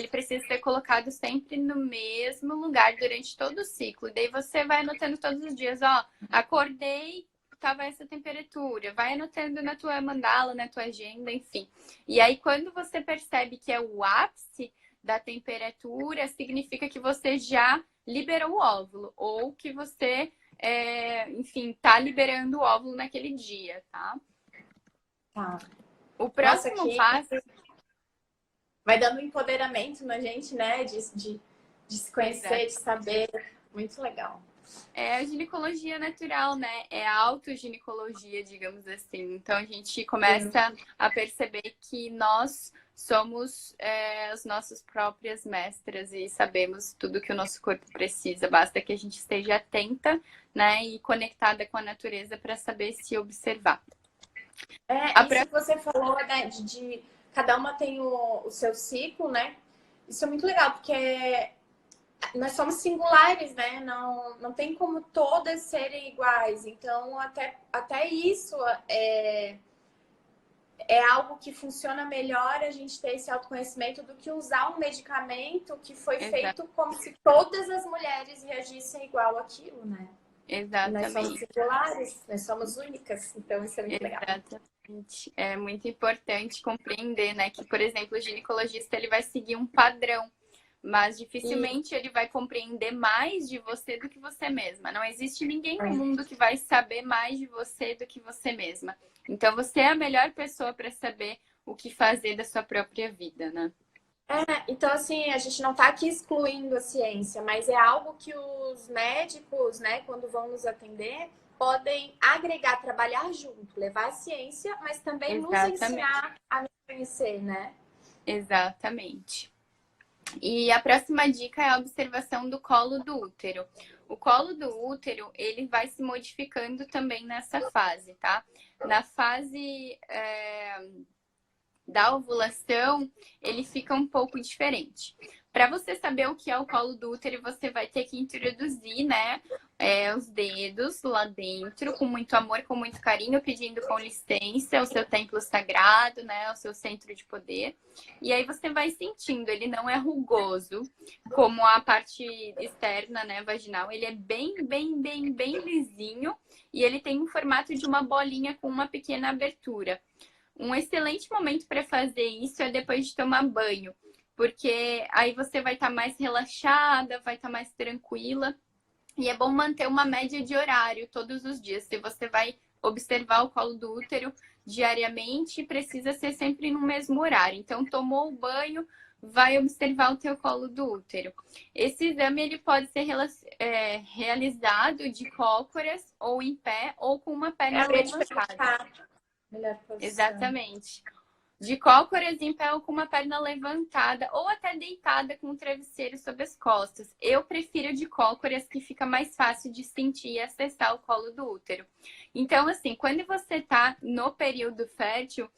precisa ser colocado sempre no mesmo lugar durante todo o ciclo. Daí você vai anotando todos os dias, ó, acordei, tava essa temperatura. Vai anotando na tua mandala, na tua agenda, enfim. E aí, quando você percebe que é o ápice da temperatura, significa que você já liberou o óvulo, ou que você enfim, tá liberando o óvulo naquele dia, tá? Tá. O Nossa, próximo aqui passo vai dando empoderamento na gente, né? De se conhecer, exato, de saber. Muito legal. é a ginecologia natural, né? É a autoginecologia, digamos assim. Então a gente começa a perceber que nós somos as nossas próprias mestras e sabemos tudo que o nosso corpo precisa. Basta que a gente esteja atenta, né? E conectada com a natureza para saber se observar. Isso que você falou, né, de cada uma tem o seu ciclo, né? Isso é muito legal, porque nós somos singulares, né? Não tem como todas serem iguais. Então, até isso é algo que funciona melhor a gente ter esse autoconhecimento do que usar um medicamento que foi Exato. feito como se todas as mulheres reagissem igual àquilo, né? E nós somos Exatamente. singulares, nós somos únicas, então isso é muito legal. Exatamente. É muito importante compreender, né, que, por exemplo, o ginecologista ele vai seguir um padrão, mas dificilmente ele vai compreender mais de você do que você mesma. Não existe ninguém no mundo que vai saber mais de você do que você mesma. Então você é a melhor pessoa para saber o que fazer da sua própria vida, né? Então, assim, a gente não está aqui excluindo a ciência, mas é algo que os médicos, né, quando vão nos atender, podem agregar, trabalhar junto, levar a ciência, mas também nos Exatamente. ensinar a nos conhecer, né? Exatamente. E a próxima dica é a observação do colo do útero. O colo do útero, ele vai se modificando também nessa fase, tá? Na fase da ovulação, ele fica um pouco diferente. Para você saber o que é o colo do útero, você vai ter que introduzir, né, os dedos lá dentro, com muito amor, com muito carinho, pedindo com licença o seu templo sagrado, né, o seu centro de poder. E aí você vai sentindo, ele não é rugoso, como a parte externa, né, vaginal. Ele é bem lisinho e ele tem um formato de uma bolinha com uma pequena abertura. Um excelente momento para fazer isso é depois de tomar banho, porque aí você vai estar mais relaxada, vai estar mais tranquila. E é bom manter uma média de horário todos os dias. Se você vai observar o colo do útero diariamente, precisa ser sempre no mesmo horário. Então, tomou o banho, vai observar o teu colo do útero. Esse exame ele pode ser realizado de cócoras, ou em pé, ou com uma perna levantada. Melhor posição. Exatamente. De cócoras em pé ou com uma perna levantada ou até deitada com o travesseiro sobre as costas. Eu prefiro de cócoras, que fica mais fácil de sentir e acessar o colo do útero. Então, assim, quando você tá no período fértil,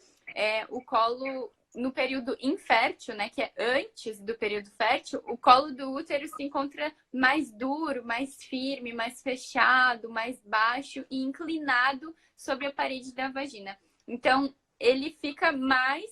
o colo... No período infértil, né, que é antes do período fértil, o colo do útero se encontra mais duro, mais firme, mais fechado, mais baixo e inclinado sobre a parede da vagina. Então, ele fica mais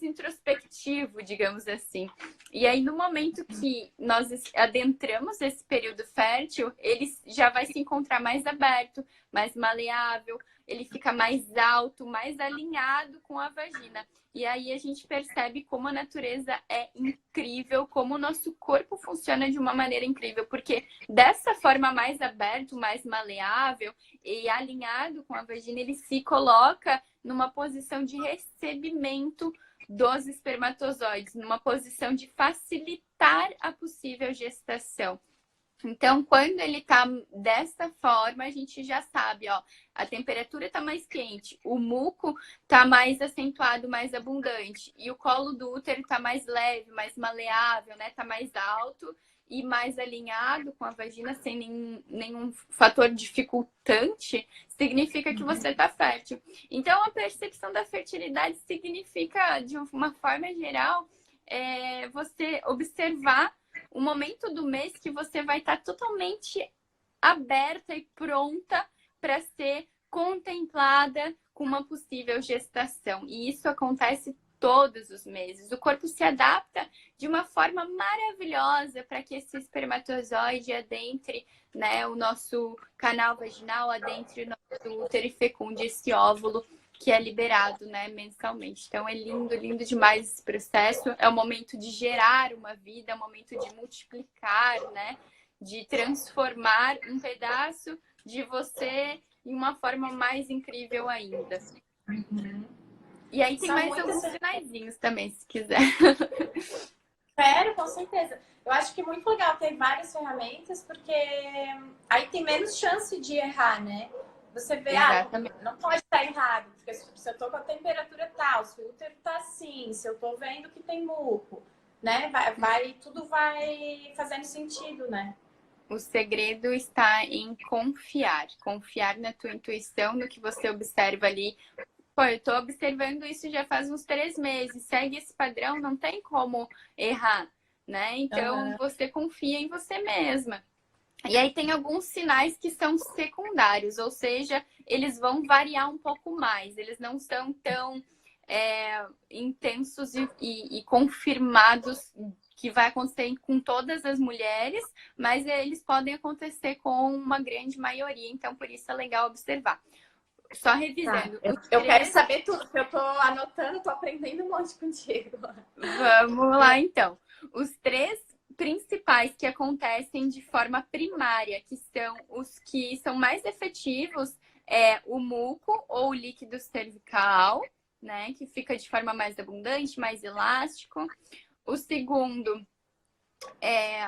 introspectivo, digamos assim. E aí, no momento que nós adentramos esse período fértil, ele já vai se encontrar mais aberto, mais maleável, ele fica mais alto, mais alinhado com a vagina. E aí a gente percebe como a natureza é incrível, como o nosso corpo funciona de uma maneira incrível, porque dessa forma mais aberto, mais maleável e alinhado com a vagina, ele se coloca numa posição de recebimento dos espermatozoides, numa posição de facilitar a possível gestação. Então, quando ele tá dessa forma, a gente já sabe, ó, a temperatura tá mais quente, o muco tá mais acentuado, mais abundante, e o colo do útero tá mais leve, mais maleável, né? Tá mais alto e mais alinhado com a vagina, sem nenhum fator dificultante, significa que você está fértil. Então, a percepção da fertilidade significa, de uma forma geral, você observar o momento do mês que você vai estar totalmente aberta e pronta para ser contemplada com uma possível gestação. E isso acontece todos os meses. O corpo se adapta de uma forma maravilhosa para que esse espermatozoide adentre, né, o nosso canal vaginal, adentre o nosso útero e fecunde esse óvulo que é liberado, né, mensalmente. Então é lindo, lindo demais esse processo. É o momento de gerar uma vida, é o momento de multiplicar, né, de transformar um pedaço de você em uma forma mais incrível ainda. E aí tem mais alguns sinaizinhos também, se quiser. Quero, com certeza. Eu acho que é muito legal ter várias ferramentas, porque aí tem menos chance de errar, né? Você vê, não pode estar errado, porque se eu tô com a temperatura tal, se o útero tá assim, se eu tô vendo que tem muco, né? Tudo vai fazendo sentido, né? O segredo está em confiar. Confiar na tua intuição, no que você observa ali. Pô, eu tô observando isso já faz uns 3 meses. Segue esse padrão, não tem como errar, né? Então, você confia em você mesma. E aí tem alguns sinais que são secundários, ou seja, eles vão variar um pouco mais. Eles não são tão intensos e confirmados que vai acontecer com todas as mulheres, mas eles podem acontecer com uma grande maioria. Então, por isso é legal observar. Só revisando. Tá. Eu quero saber tudo, porque eu tô anotando, tô aprendendo um monte contigo. Vamos lá, então. Os 3 principais que acontecem de forma primária, que são os que são mais efetivos, é o muco ou o líquido cervical, né? Que fica de forma mais abundante, mais elástico. O segundo é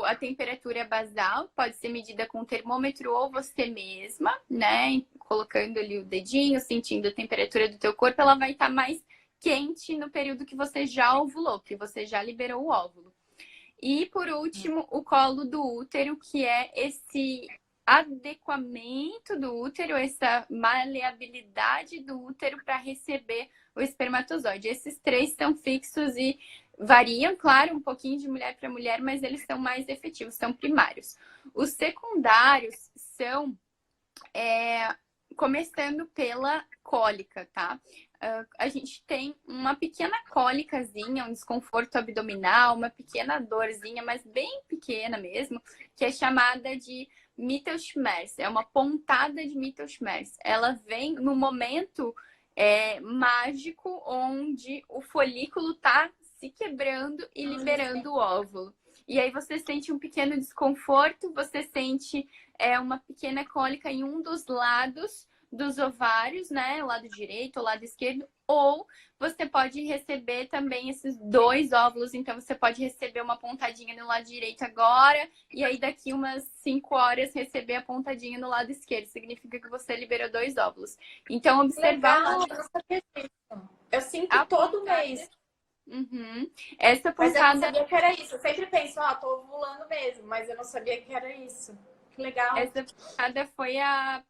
a temperatura basal, pode ser medida com termômetro ou você mesma, né? Colocando ali o dedinho, sentindo a temperatura do teu corpo, ela vai estar mais quente no período que você já ovulou, que você já liberou o óvulo. E por último, o colo do útero, que é esse adequamento do útero, essa maleabilidade do útero para receber o espermatozoide. Esses 3 são fixos e variam, claro, um pouquinho de mulher para mulher, mas eles são mais efetivos, são primários. Os secundários são, começando pela cólica, tá? A gente tem uma pequena cólicazinha, um desconforto abdominal, uma pequena dorzinha, mas bem pequena mesmo, que é chamada de Mittelschmerz. É uma pontada de Mittelschmerz. Ela vem no momento mágico onde o folículo está se quebrando e liberando o óvulo. E aí você sente um pequeno desconforto, você sente uma pequena cólica em um dos lados dos ovários, né? O lado direito, o lado esquerdo, ou você pode receber também esses 2 óvulos, então você pode receber uma pontadinha no lado direito agora, e aí daqui umas 5 horas receber a pontadinha no lado esquerdo, significa que você liberou 2 óvulos. Então, observar... Eu sinto todo mês. Essa pontada... Mas eu não sabia que era isso. Eu sempre penso, tô ovulando mesmo, mas eu não sabia que era isso. Que legal. Essa pontada foi a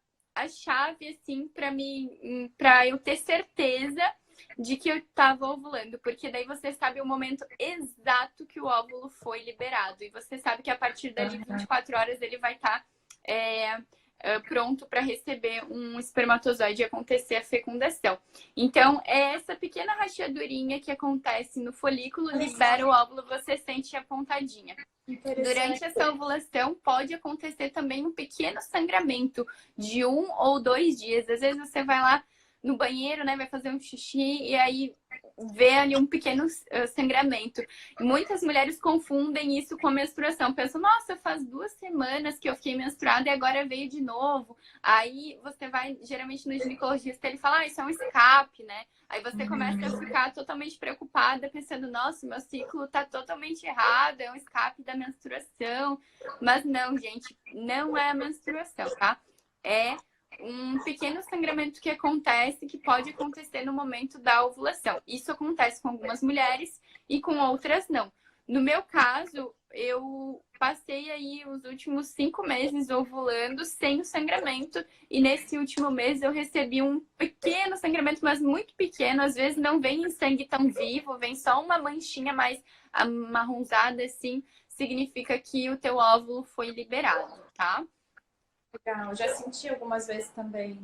chave, assim, para eu ter certeza de que eu estava ovulando, porque daí você sabe o momento exato que o óvulo foi liberado, e você sabe que a partir dali 24 horas ele vai estar pronto para receber um espermatozoide e acontecer a fecundação. Então, é essa pequena rachadurinha que acontece no folículo, libera o óvulo, você sente a pontadinha. Durante essa ovulação pode acontecer também um pequeno sangramento de 1 ou 2 dias. Às vezes você vai lá no banheiro, né, vai fazer um xixi e aí vê ali um pequeno sangramento. Muitas mulheres confundem isso com a menstruação. Pensam, nossa, faz 2 semanas que eu fiquei menstruada e agora veio de novo. Aí você vai, geralmente, no ginecologista, ele fala, isso é um escape, né? Aí você começa a ficar totalmente preocupada, pensando, nossa, meu ciclo tá totalmente errado, é um escape da menstruação. Mas não, gente, não é a menstruação, tá? É um pequeno sangramento que acontece, que pode acontecer no momento da ovulação. Isso acontece com algumas mulheres e com outras não. No meu caso, eu passei aí os últimos 5 meses ovulando sem o sangramento. E nesse último mês eu recebi um pequeno sangramento, mas muito pequeno. Às vezes não vem em sangue tão vivo, vem só uma manchinha mais amarronzada, assim. Significa que o teu óvulo foi liberado, tá? Legal, já senti algumas vezes também.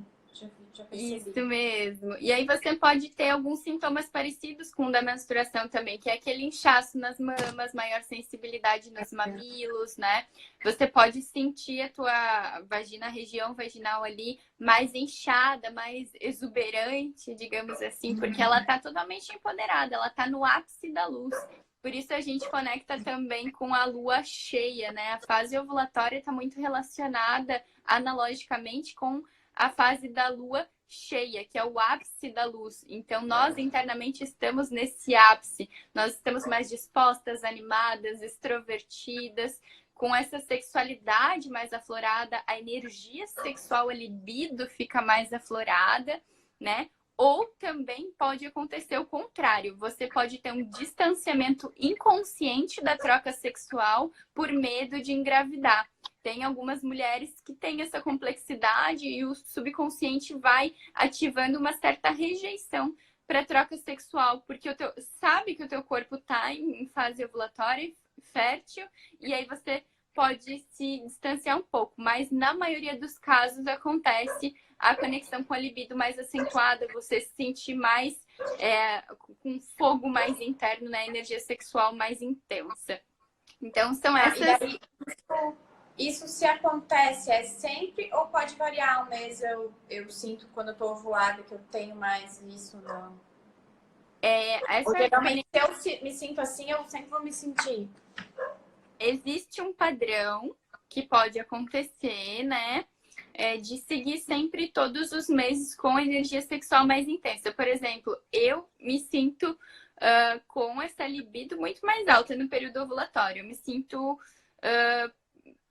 Já percebi. Isso mesmo. E aí você pode ter alguns sintomas parecidos com o da menstruação também, que é aquele inchaço nas mamas, maior sensibilidade nos mamilos, né? Você pode sentir a tua vagina, a região vaginal ali mais inchada, mais exuberante, digamos assim, porque ela tá totalmente empoderada, ela tá no ápice da luz. Por isso a gente conecta também com a lua cheia, né? A fase ovulatória está muito relacionada analogicamente com a fase da lua cheia, que é o ápice da luz. Então, nós internamente estamos nesse ápice. Nós estamos mais dispostas, animadas, extrovertidas, com essa sexualidade mais aflorada, a energia sexual, a libido fica mais aflorada, né? Ou também pode acontecer o contrário. Você pode ter um distanciamento inconsciente da troca sexual por medo de engravidar. Tem algumas mulheres que têm essa complexidade e o subconsciente vai ativando uma certa rejeição para troca sexual, porque sabe que o teu corpo está em fase ovulatória, fértil, e aí você pode se distanciar um pouco, mas na maioria dos casos acontece a conexão com a libido mais acentuada, você se sentir mais com fogo mais interno, né? Energia sexual mais intensa. Então, são essas... E aí, isso se acontece, é sempre ou pode variar? Um mês eu sinto quando eu tô ovulada que eu tenho mais isso, não? Ou geralmente, se eu me sinto assim, eu sempre vou me sentir. Existe um padrão que pode acontecer, né? De seguir sempre todos os meses com a energia sexual mais intensa. Por exemplo, eu me sinto com essa libido muito mais alta no período ovulatório. Eu me sinto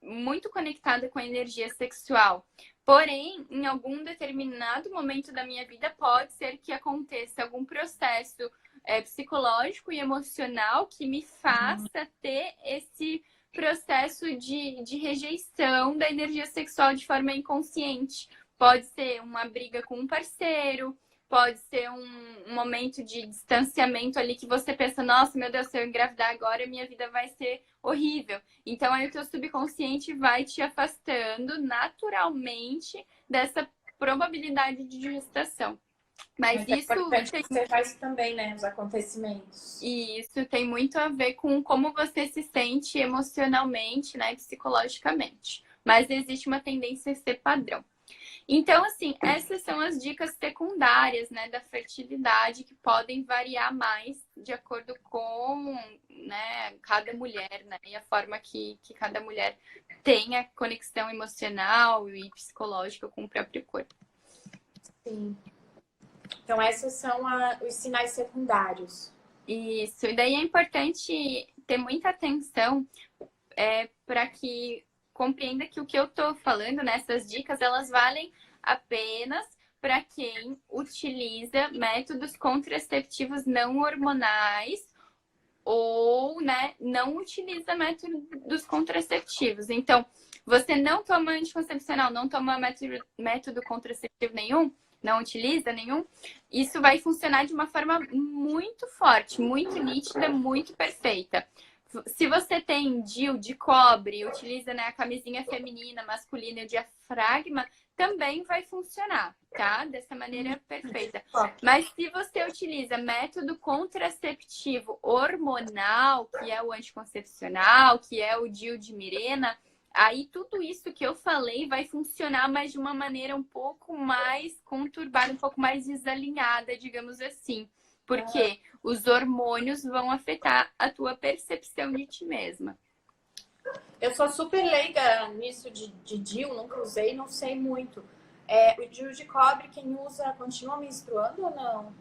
muito conectada com a energia sexual. Porém, em algum determinado momento da minha vida, pode ser que aconteça algum processo psicológico e emocional que me faça ter esse processo de rejeição da energia sexual de forma inconsciente. Pode ser uma briga com um parceiro, pode ser um momento de distanciamento ali que você pensa, nossa, meu Deus, se eu engravidar agora, minha vida vai ser horrível. Então, aí o teu subconsciente vai te afastando naturalmente dessa probabilidade de gestação. Mas isso você faz também, né? Os acontecimentos. E isso tem muito a ver com como você se sente emocionalmente, né? Psicologicamente. Mas existe uma tendência a ser padrão. Então, assim, essas são as dicas secundárias, né, da fertilidade que podem variar mais de acordo com, né, cada mulher, né, e a forma que cada mulher tem a conexão emocional e psicológica com o próprio corpo. Sim. Então, esses são os sinais secundários. Isso, e daí é importante ter muita atenção para que compreenda que o que eu tô falando nessas dicas, elas valem apenas para quem utiliza métodos contraceptivos não hormonais ou, né, não utiliza métodos contraceptivos. Então, você não toma anticoncepcional, não toma método contraceptivo nenhum, não utiliza nenhum, isso vai funcionar de uma forma muito forte, muito nítida, muito perfeita. Se você tem DIU de cobre, utiliza, né, a camisinha feminina, masculina e o diafragma, também vai funcionar, tá? Dessa maneira perfeita. Mas se você utiliza método contraceptivo hormonal, que é o anticoncepcional, que é o DIU de Mirena, aí tudo isso que eu falei vai funcionar, mas de uma maneira um pouco mais conturbada, um pouco mais desalinhada, digamos assim. Porque os hormônios vão afetar a tua percepção de ti mesma. Eu sou super leiga nisso de DIU, nunca usei, não sei muito. O DIU de cobre, quem usa, continua menstruando ou não?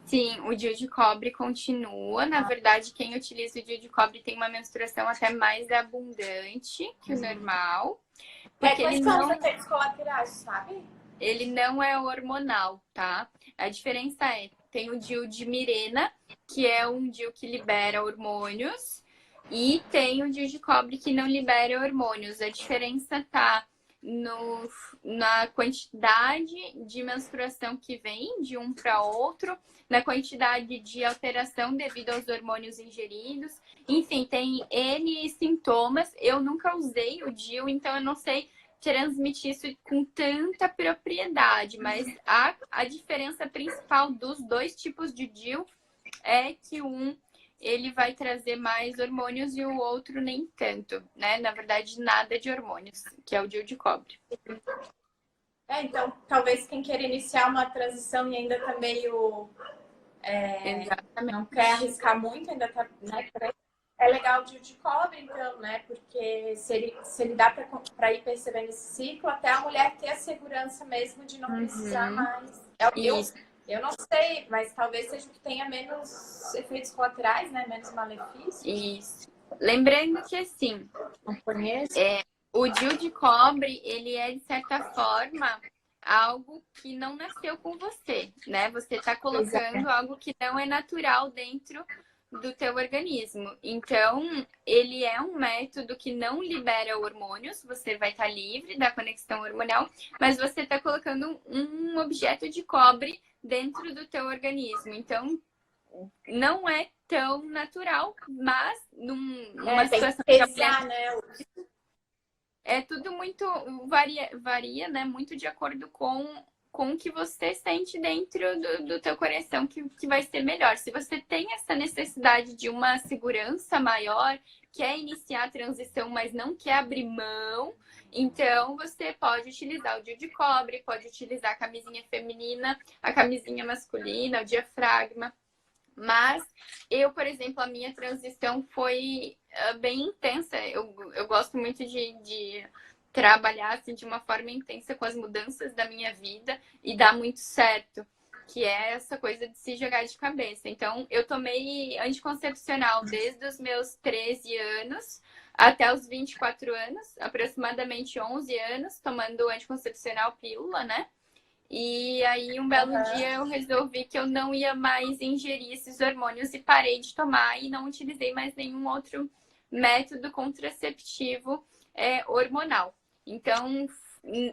Sim, o DIU de cobre continua. Na verdade, quem utiliza o DIU de cobre tem uma menstruação até mais abundante que o normal. Porque ele não tem efeitos colaterais, sabe? Ele não é hormonal, tá? A diferença tem o DIU de Mirena, que é um DIU que libera hormônios, E tem o DIU de cobre que não libera hormônios. A diferença tá na quantidade de menstruação que vem de um para outro, na quantidade de alteração devido aos hormônios ingeridos. Enfim, tem N sintomas. Eu nunca usei o DIU, então eu não sei transmitir isso com tanta propriedade, mas a diferença principal dos dois tipos de DIU é que ele vai trazer mais hormônios e o outro nem tanto, né? Na verdade, nada de hormônios, que é o DIU de cobre. Então, talvez quem queira iniciar uma transição e ainda tá meio... não quer arriscar muito, ainda tá... Né, é legal o DIU de cobre, então, né? Porque se ele dá para ir percebendo esse ciclo, até a mulher ter a segurança mesmo de não precisar mais. Eu não sei, mas talvez seja que tenha menos efeitos colaterais, né? Menos malefícios. Isso. Lembrando que, assim, não conheço. O DIU de cobre, ele é, de certa forma, algo que não nasceu com você, né? Você está colocando algo que não é natural dentro do teu organismo. Então, ele é um método que não libera hormônios, você vai estar livre da conexão hormonal, mas você está colocando um objeto de cobre dentro do teu organismo. Então, não é tão natural, mas numa situação tem que pesar, né? É tudo muito varia, né? Muito de acordo com o que você sente dentro do teu coração que vai ser melhor. Se você tem essa necessidade de uma segurança maior, quer iniciar a transição, mas não quer abrir mão, então você pode utilizar o DIU de cobre, pode utilizar a camisinha feminina, a camisinha masculina, o diafragma. Mas eu, por exemplo, a minha transição foi bem intensa. Eu gosto muito de trabalhar assim, de uma forma intensa com as mudanças da minha vida e dá muito certo, que é essa coisa de se jogar de cabeça. Então, eu tomei anticoncepcional desde os meus 13 anos até os 24 anos, aproximadamente 11 anos, tomando anticoncepcional pílula, né? E aí, um belo dia, eu resolvi que eu não ia mais ingerir esses hormônios e parei de tomar e não utilizei mais nenhum outro método contraceptivo hormonal. Então,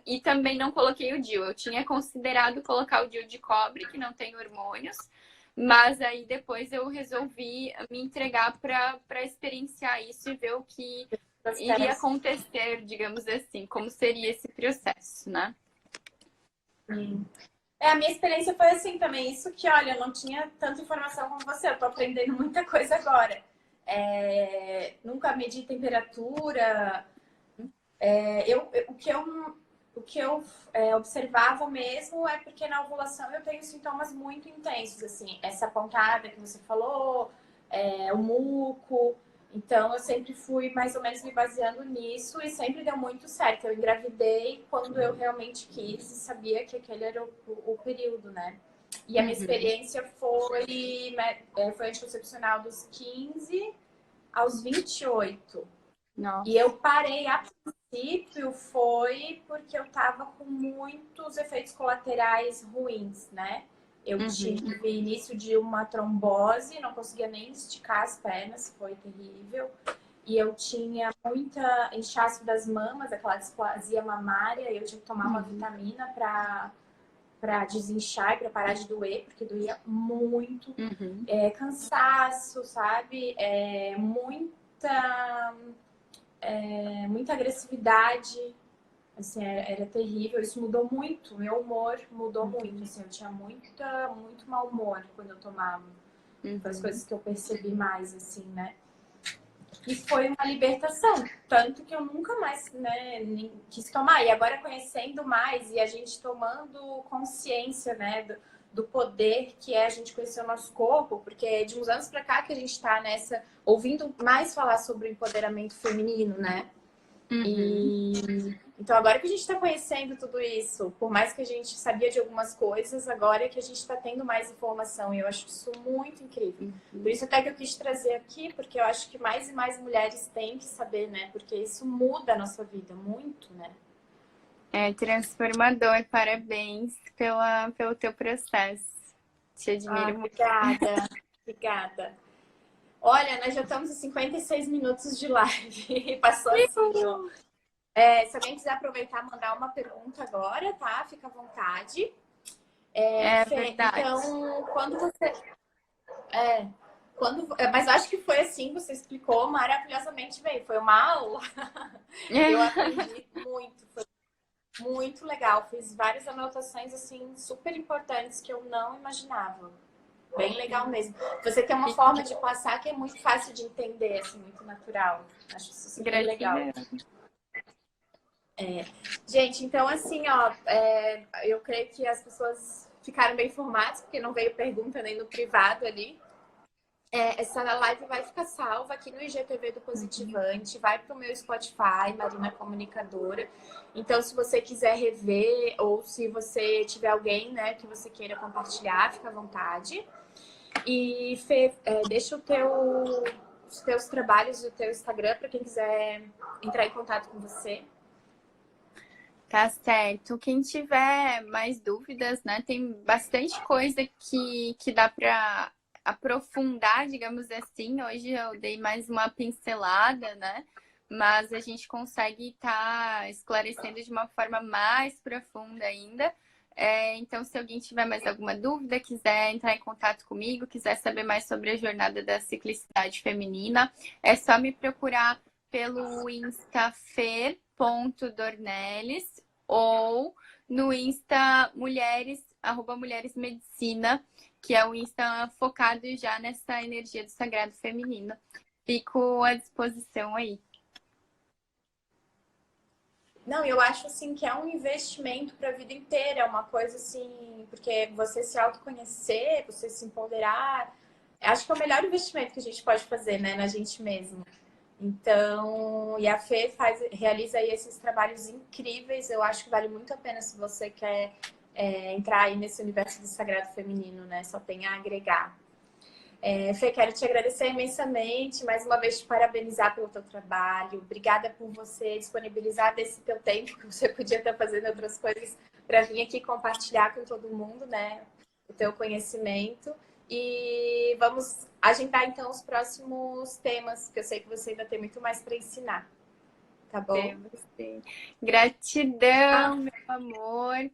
e também não coloquei o DIU. Eu tinha considerado colocar o DIU de cobre, que não tem hormônios, mas aí depois eu resolvi me entregar para experienciar isso e ver o que iria acontecer, digamos assim, como seria esse processo, né? A minha experiência foi assim também. Isso que, olha, eu não tinha tanta informação como você. Eu tô aprendendo muita coisa agora. Nunca medi temperatura. O que eu observava mesmo é porque na ovulação eu tenho sintomas muito intensos, assim. Essa pontada que você falou, o muco. Então, eu sempre fui mais ou menos me baseando nisso e sempre deu muito certo. Eu engravidei quando eu realmente quis e sabia que aquele era o período, né? E a minha experiência foi anticoncepcional dos 15 aos 28. Nossa. E eu parei a princípio foi porque eu tava com muitos efeitos colaterais ruins, né? Eu tive início de uma trombose, não conseguia nem esticar as pernas, foi terrível. E eu tinha muita inchaço das mamas, aquela displasia mamária, e eu tinha que tomar uma vitamina para desinchar e para parar de doer, porque doía muito. Cansaço, sabe? Muita agressividade. Assim, era terrível, isso mudou muito, meu humor mudou muito, assim, eu tinha muito mau humor quando eu tomava, foi as coisas que eu percebi mais, assim, né, e foi uma libertação, tanto que eu nunca mais, né, nem quis tomar, e agora conhecendo mais e a gente tomando consciência, né, do poder que é a gente conhecer o nosso corpo, porque é de uns anos pra cá que a gente tá ouvindo mais falar sobre o empoderamento feminino, né, Então, agora que a gente está conhecendo tudo isso, por mais que a gente sabia de algumas coisas, agora é que a gente está tendo mais informação. E eu acho isso muito incrível. Por isso até que eu quis trazer aqui, porque eu acho que mais e mais mulheres têm que saber, né? Porque isso muda a nossa vida muito, né? É transformador. Parabéns pelo teu processo. Te admiro muito. Obrigada. Obrigada. Olha, nós já estamos em 56 minutos de live. Passou assim, ó. Se alguém quiser aproveitar e mandar uma pergunta agora, tá? Fica à vontade. É Fê, verdade. então, quando você. Mas acho que foi assim, você explicou maravilhosamente bem. Foi uma aula. Eu aprendi muito, foi muito legal. Fiz várias anotações assim super importantes que eu não imaginava. Bem legal mesmo. Você tem uma forma de passar que é muito fácil de entender, assim, muito natural. Acho isso super legal. Gratidão. Gente, então assim, ó, eu creio que as pessoas ficaram bem informadas, porque não veio pergunta nem no privado ali. Essa live vai ficar salva aqui no IGTV do Positivante, vai para o meu Spotify, Marina Comunicadora. Então, se você quiser rever ou se você tiver alguém, né, que você queira compartilhar, fica à vontade. E Fê, deixa os teus trabalhos, o teu Instagram para quem quiser entrar em contato com você. Tá certo. Quem tiver mais dúvidas, né? Tem bastante coisa que dá para aprofundar, digamos assim. Hoje eu dei mais uma pincelada, né? Mas a gente consegue estar esclarecendo de uma forma mais profunda ainda. Então, se alguém tiver mais alguma dúvida, quiser entrar em contato comigo, quiser saber mais sobre a jornada da ciclicidade feminina, é só me procurar pelo instafer.dornelles ou no Insta Mulheres, @mulheresmedicina, que é o Insta focado já nessa energia do sagrado feminino. Fico à disposição aí. Não, eu acho assim que é um investimento para a vida inteira, é uma coisa assim, porque você se autoconhecer, você se empoderar, acho que é o melhor investimento que a gente pode fazer, né, na gente mesmo. Então, e a Fê realiza aí esses trabalhos incríveis, eu acho que vale muito a pena se você quer entrar aí nesse universo do sagrado feminino, né? Só tem a agregar. Fê, quero te agradecer imensamente, mais uma vez te parabenizar pelo teu trabalho. Obrigada por você disponibilizar desse teu tempo, que você podia estar fazendo outras coisas, para vir aqui compartilhar com todo mundo, né? O teu conhecimento. E vamos agendar então os próximos temas, que eu sei que você ainda tem muito mais para ensinar. Tá bom? Sim. Gratidão, meu amor,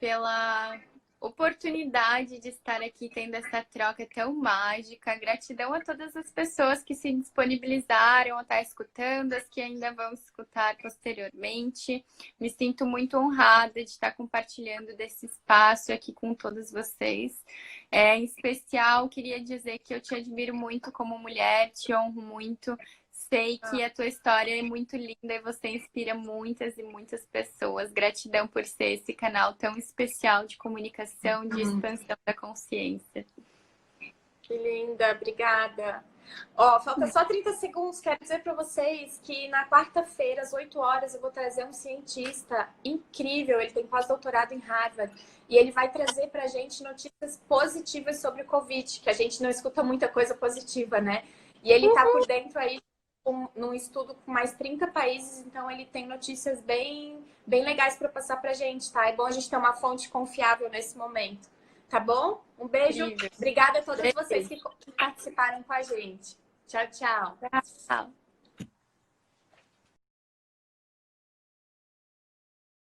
pela oportunidade de estar aqui tendo essa troca tão mágica. Gratidão a todas as pessoas que se disponibilizaram a estar escutando, as que ainda vão escutar posteriormente. Me sinto muito honrada de estar compartilhando desse espaço aqui com todos vocês. Em especial, queria dizer que eu te admiro muito como mulher, te honro muito. Sei que a tua história é muito linda e você inspira muitas e muitas pessoas. Gratidão por ser esse canal tão especial de comunicação, de expansão da consciência. Que linda, obrigada. Ó, falta só 30 segundos. Quero dizer para vocês que na quarta-feira, às 8 horas, eu vou trazer um cientista incrível. Ele tem pós-doutorado em Harvard. E ele vai trazer para a gente notícias positivas sobre o Covid, que a gente não escuta muita coisa positiva, né? E ele está por dentro aí num estudo com mais 30 países, então ele tem notícias bem, bem legais para passar para a gente, tá? É bom a gente ter uma fonte confiável nesse momento. Tá bom? Um beijo. Incrível. Obrigada a todas vocês que participaram com a gente. Tchau, tchau. Tchau.